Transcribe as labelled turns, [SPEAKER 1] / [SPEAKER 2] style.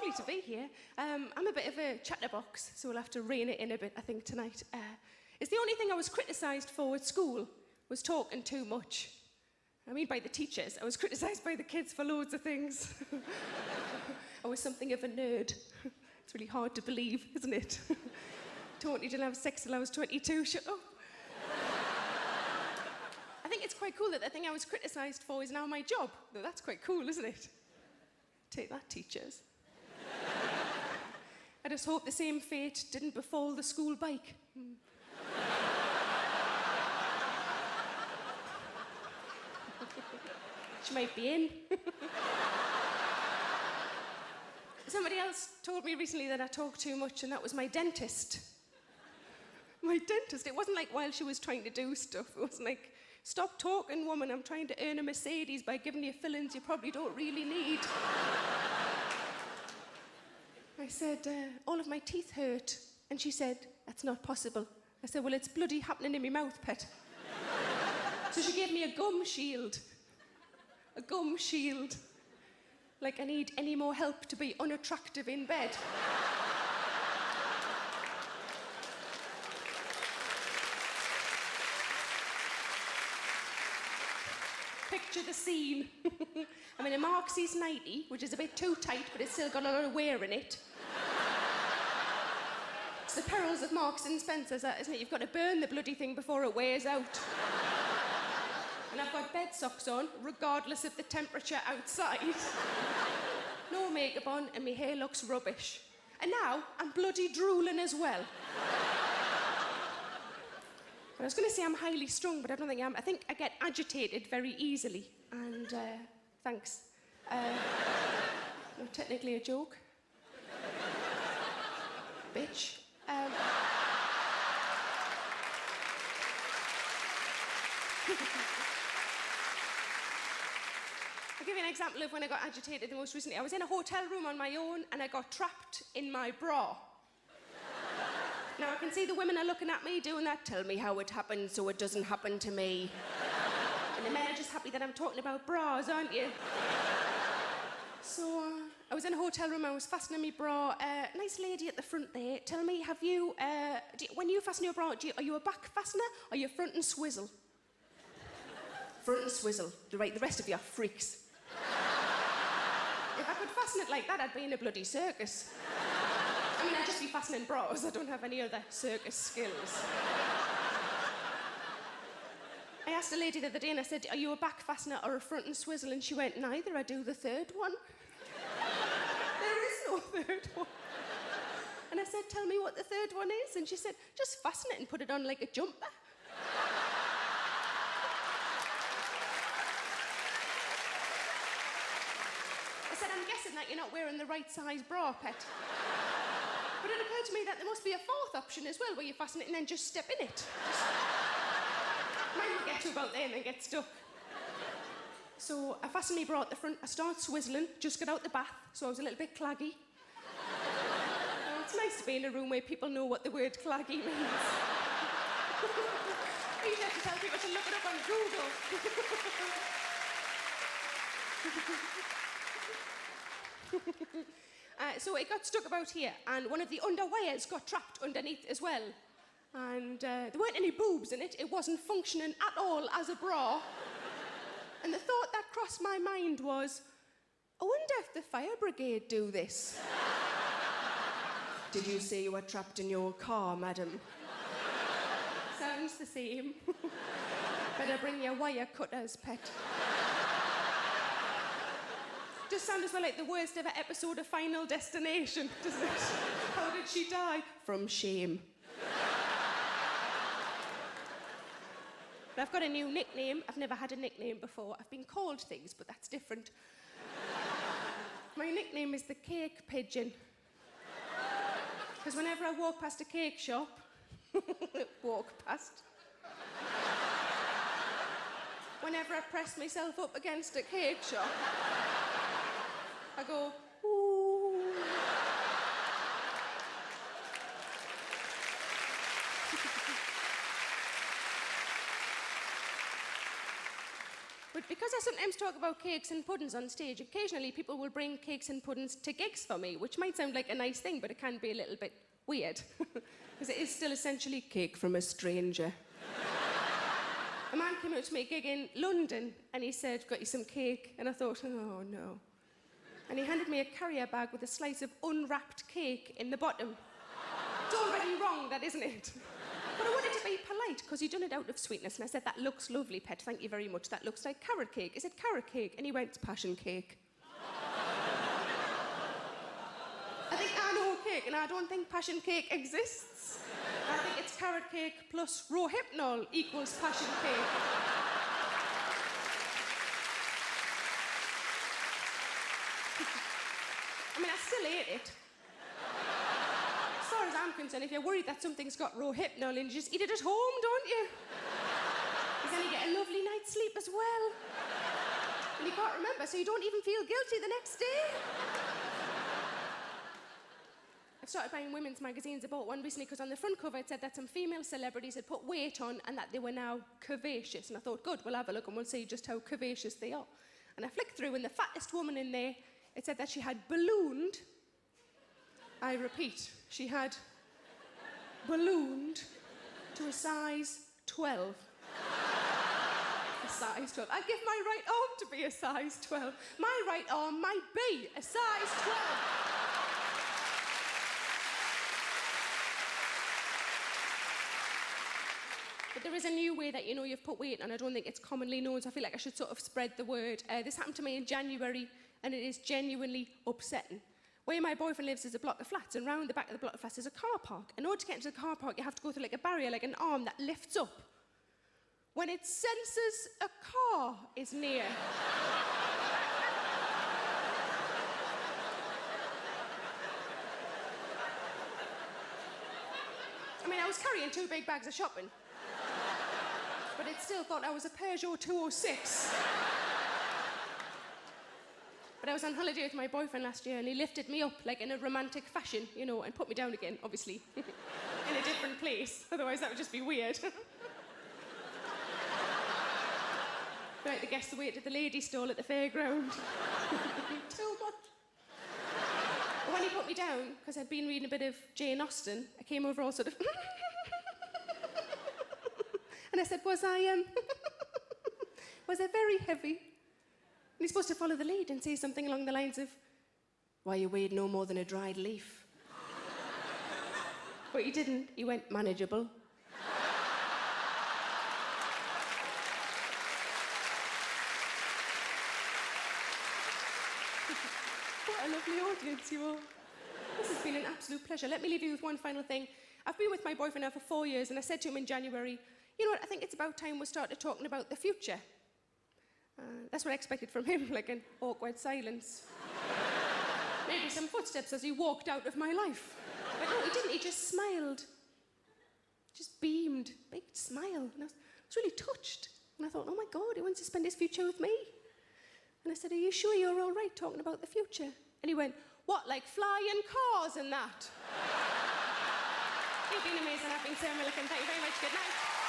[SPEAKER 1] lovely to be here. I'm a bit of a chatterbox, so we'll have to rein it in a bit, I think, tonight. It's the only thing I was criticised for at school, was talking too much. I mean, by the teachers. I was criticised by the kids for loads of things. I was something of a nerd. It's really hard to believe, isn't it? Totally didn't have sex till I was 22, shut up. I think it's quite cool that the thing I was criticised for is now my job. Though that's quite cool, isn't it? Take that, teachers. I just hope the same fate didn't befall the school bike. She might be in. Somebody else told me recently that I talk too much, and that was my dentist. My dentist. It wasn't like while she was trying to do stuff. It wasn't like, stop talking, woman, I'm trying to earn a Mercedes by giving you fillings you probably don't really need. I said, all of my teeth hurt. And she said, that's not possible. I said, well, it's bloody happening in my mouth, pet. So she gave me a gum shield. A gum shield. Like I need any more help to be unattractive in bed. Picture the scene. I'm in a Marxie's 90, which is a bit too tight, but it's still got a lot of wear in it. It's the perils of Marks and Spencer's, that, isn't it? You've got to burn the bloody thing before it wears out. And I've got bed socks on, regardless of the temperature outside. No makeup on, and my hair looks rubbish. And now, I'm bloody drooling as well. I was going to say I'm highly strung, but I don't think I am. I think I get agitated very easily. And, thanks. Not technically a joke. Bitch. I'll give you an example of when I got agitated the most recently. I was in a hotel room on my own and I got trapped in my bra. Now I can see the women are looking at me doing that. Tell me how it happened so it doesn't happen to me. And the men are just happy that I'm talking about bras, aren't you? So I was in a hotel room, I was fastening my bra. Nice lady at the front there. Tell me, have you, when you fasten your bra, are you a back fastener or are you front and swizzle? Front and swizzle. Right, the rest of you are freaks. If I could fasten it like that, I'd be in a bloody circus. I mean, I'd just be fastening bras. I don't have any other circus skills. I asked a lady the other day and I said, are you a back fastener or a front and swizzle? And she went, neither, I do the third one. There is no third one. And I said, tell me what the third one is. And she said, just fasten it and put it on like a jumper. I said, I'm guessing that you're not wearing the right size bra, pet. But it occurred to me that there must be a fourth option as well, where you fasten it and then just step in it. Mine would get to about there and then get stuck. So I fastened my bra at the front, I started swizzling, just got out the bath, so I was a little bit claggy. It's nice to be in a room where people know what the word claggy means. I usually have to tell people to look it up on Google. So it got stuck about here, and one of the underwires got trapped underneath as well. And there weren't any boobs in it. It wasn't functioning at all as a bra. And the thought that crossed my mind was, I wonder if the fire brigade do this. Did you say you were trapped in your car, madam? Sounds the same. Better bring your wire cutters, pet. Just sounds as well like the worst ever episode of Final Destination, doesn't it? How did she die? From shame. But I've got a new nickname. I've never had a nickname before. I've been called things, but that's different. My nickname is the Cake Pigeon. Because whenever I walk past a cake shop, whenever I press myself up against a cake shop, I go, ooh. but because I sometimes talk about cakes and puddings on stage, occasionally people will bring cakes and puddings to gigs for me, which might sound like a nice thing, but it can be a little bit weird. Because it is still essentially cake from a stranger. A man came out to me a gig in London, and he said, "Got you some cake?" And I thought, oh, no. And he handed me a carrier bag with a slice of unwrapped cake in the bottom. It's already wrong, that, isn't it? But I wanted to be polite, because he'd done it out of sweetness, and I said, "That looks lovely, pet, thank you very much. That looks like carrot cake. Is it carrot cake?" And he went, "It's passion cake." I think I know cake, and I don't think passion cake exists. I think it's carrot cake plus Rohypnol equals passion cake. I mean, I still ate it. As far as I'm concerned, if you're worried that something's got Rohypnol in, you just eat it at home, don't you? Because then you get a lovely night's sleep as well. And you can't remember, so you don't even feel guilty the next day. I've started buying women's magazines. I bought one recently because on the front cover it said that some female celebrities had put weight on and that they were now curvaceous. And I thought, good, we'll have a look and we'll see just how curvaceous they are. And I flicked through, and the fattest woman in there, it said that she had ballooned. I repeat, she had ballooned to a size 12. A size 12. I'd give my right arm to be a size 12. My right arm might be a size 12. But there is a new way that you know you've put weight on. I don't think it's commonly known, so I feel like I should sort of spread the word. This happened to me in January, and it is genuinely upsetting. Where my boyfriend lives is a block of flats, and round the back of the block of flats is a car park. In order to get into the car park, you have to go through like a barrier, like an arm that lifts up when it senses a car is near. I mean, I was carrying 2 big bags of shopping, but it still thought I was a Peugeot 206. But I was on holiday with my boyfriend last year, and he lifted me up, like, in a romantic fashion, you know, and put me down again, obviously, in a different place. Otherwise, that would just be weird. Like the guest weight at the lady stall at the fairground. Too much. But when he put me down, because I'd been reading a bit of Jane Austen, I came over all sort of... And I said, was I very heavy? And he's supposed to follow the lead and say something along the lines of, "Why, you weighed no more than a dried leaf." But he didn't. He went, "Manageable." What a lovely audience you are. This has been an absolute pleasure. Let me leave you with one final thing. I've been with my boyfriend now for 4 years, and I said to him in January, "You know what, I think it's about time we started talking about the future." That's what I expected from him, like an awkward silence. Maybe some footsteps as he walked out of my life. But no, he didn't. He just smiled. Just beamed. Big smile. And I was really touched. And I thought, oh my God, he wants to spend his future with me. And I said, "Are you sure you're all right talking about the future?" And he went, "What, like flying cars and that?" You've been amazing. I've been Sarah Millican. Thank you very much. Good night.